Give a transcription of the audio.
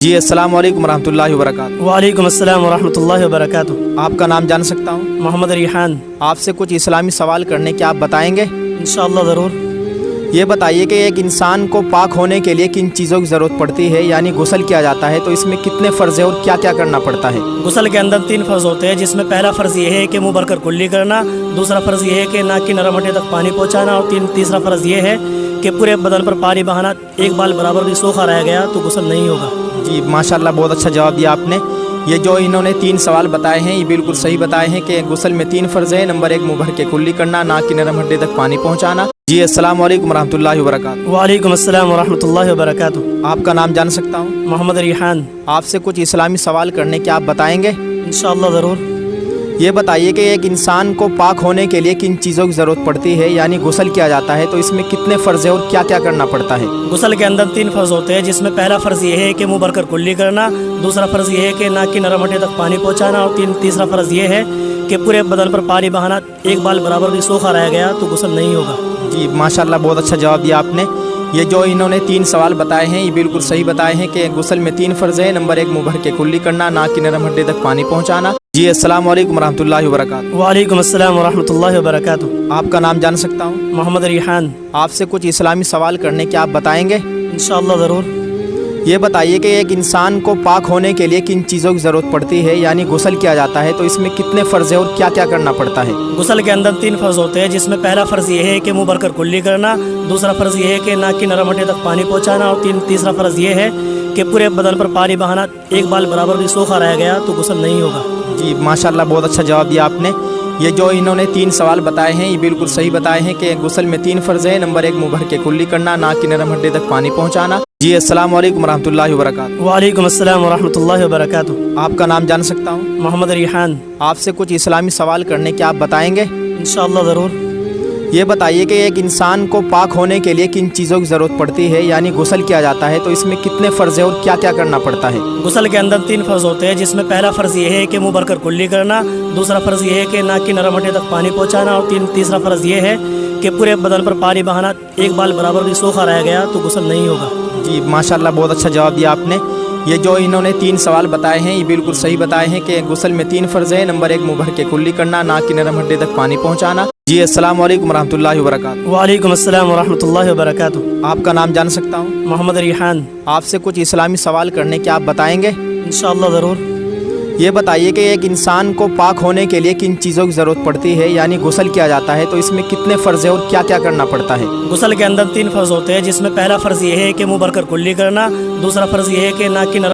جی السلام علیکم ورحمۃ اللہ وبرکاتہ۔ وعلیکم السلام ورحمۃ اللہ وبرکاتہ۔ آپ کا نام جان سکتا ہوں؟ محمد ریحان۔ آپ سے کچھ اسلامی سوال کرنے کے آپ بتائیں گے؟ انشاءاللہ ضرور۔ یہ بتائیے کہ ایک انسان کو پاک ہونے کے لیے کن چیزوں کی ضرورت پڑتی ہے، یعنی غسل کیا جاتا ہے تو اس میں کتنے فرض ہیں اور کیا کیا کرنا پڑتا ہے؟ غسل کے اندر 3 فرض ہوتے ہیں، جس میں پہلا فرض یہ ہے کہ منہ بھر کر کلی کرنا، دوسرا فرض یہ ہے کہ ناک کی نرم ہڈی تک پانی پہنچانا، اور تیسرا فرض یہ ہے کہ پورے بدن پر پانی بہانا۔ ایک بال برابر بھی سوکھا رہ گیا تو غسل نہیں ہوگا۔ جی ماشاءاللہ، بہت اچھا جواب دیا آپ نے۔ یہ جو انہوں نے 3 سوال بتائے ہیں یہ بالکل صحیح بتائے ہیں کہ غسل میں 3 فرض ہیں۔ نمبر 1 منہ بھر کے کلی کرنا، ناک کی نرم ہڈی تک پانی پہنچانا۔ جی السلام علیکم ورحمۃ اللہ وبرکاتہ۔ وعلیکم السلام ورحمۃ اللہ وبرکاتہ۔ آپ کا نام جان سکتا ہوں؟ محمد ریحان۔ آپ سے کچھ اسلامی سوال کرنے کے آپ بتائیں گے؟ انشاءاللہ ضرور۔ یہ بتائیے کہ ایک انسان کو پاک ہونے کے لیے کن چیزوں کی ضرورت پڑتی ہے، یعنی غسل کیا جاتا ہے تو اس میں کتنے فرض ہیں اور کیا کیا کرنا پڑتا ہے؟ غسل کے اندر 3 فرض ہوتے ہیں، جس میں پہلا فرض یہ ہے کہ منہ بھر کر کلی کرنا، دوسرا فرض یہ ہے کہ ناک کی نرم ہڈی تک پانی پہنچانا، اور تیسرا فرض یہ ہے کہ پورے بدن پر پانی بہانا۔ ایک بال برابر بھی سوکھا رہ گیا تو غسل نہیں ہوگا۔ جی ماشاءاللہ، بہت اچھا جواب دیا آپ نے۔ یہ جو انہوں نے 3 سوال بتائے ہیں یہ بالکل صحیح بتائے ہیں کہ غسل میں 3 فرض ہیں۔ نمبر 1 منہ بھر کے کلی کرنا، ناک کی نرم ہڈی تک پانی پہنچانا۔ جی السلام علیکم ورحمۃ اللہ وبرکاتہ۔ وعلیکم السلام ورحمۃ اللہ وبرکاتہ۔ آپ کا نام جان سکتا ہوں؟ محمد ریحان۔ آپ سے کچھ اسلامی سوال کرنے کے آپ بتائیں گے؟ انشاءاللہ ضرور۔ یہ بتائیے کہ ایک انسان کو پاک ہونے کے لیے کن چیزوں کی ضرورت پڑتی ہے، یعنی غسل کیا جاتا ہے تو اس میں کتنے فرض ہیں اور کیا کیا کرنا پڑتا ہے؟ غسل کے اندر 3 فرض ہوتے ہیں، جس میں پہلا فرض یہ ہے کہ منہ بھر کر کلی کرنا، دوسرا فرض یہ ہے کہ ناک کی نرم ہڈی تک پانی پہنچانا، اور تیسرا فرض یہ ہے کہ پورے بدن پر پانی بہانا۔ ایک بال برابر بھی سوکھا رہ گیا تو غسل نہیں ہوگا۔ جی ماشاءاللہ، بہت اچھا جواب دیا آپ نے۔ یہ جو انہوں نے 3 سوال بتائے ہیں یہ بالکل صحیح بتائے ہیں کہ غسل میں 3 فرض ہیں۔ نمبر 1 منہ بھر کے کلی کرنا، ناک کی نرم ہڈی تک پانی پہنچانا۔ جی السلام علیکم ورحمۃ اللہ وبرکاتہ۔ وعلیکم السلام ورحمۃ اللہ وبرکاتہ۔ آپ کا نام جان سکتا ہوں؟ محمد ریحان۔ آپ سے کچھ اسلامی سوال کرنے کے آپ بتائیں گے؟ انشاءاللہ ضرور۔ یہ بتائیے کہ ایک انسان کو پاک ہونے کے لیے کن چیزوں کی ضرورت پڑتی ہے، یعنی غسل کیا جاتا ہے تو اس میں کتنے فرض ہیں اور کیا کیا کرنا پڑتا ہے؟ غسل کے اندر 3 فرض ہوتے ہیں، جس میں پہلا فرض یہ ہے کہ منہ بھر کر کلی کرنا، دوسرا فرض یہ ہے کہ ناک کی نرم ہڈی تک پانی پہنچانا، اور تیسرا فرض یہ ہے کہ پورے بدن پر پانی بہانا۔ ایک بال برابر بھی سوکھا رہ گیا تو غسل نہیں ہوگا۔ جی ماشاءاللہ، بہت اچھا جواب دیا آپ نے۔ یہ جو انہوں نے 3 سوال بتائے ہیں یہ بالکل صحیح بتائے ہیں کہ غسل میں 3 فرض ہیں۔ نمبر 1 منہ بھر کے کلی کرنا، ناک کی نرم ہڈی تک پانی پہنچانا۔ جی السلام علیکم ورحمۃ اللہ وبرکاتہ۔ وعلیکم السلام ورحمۃ اللہ وبرکاتہ۔ آپ کا نام جان سکتا ہوں؟ محمد ریحان۔ آپ سے کچھ اسلامی سوال کرنے کے آپ بتائیں گے؟ انشاءاللہ ضرور۔ یہ بتائیے کہ ایک انسان کو پاک ہونے کے لیے کن چیزوں کی ضرورت پڑتی ہے، یعنی غسل کیا جاتا ہے تو اس میں کتنے فرض ہیں اور کیا کیا کرنا پڑتا ہے؟ غسل کے اندر 3 فرض ہوتے ہیں، جس میں پہلا فرض یہ ہے کہ منہ بھر کر کلی کرنا، دوسرا فرض یہ ہے کہ ناک کی نرم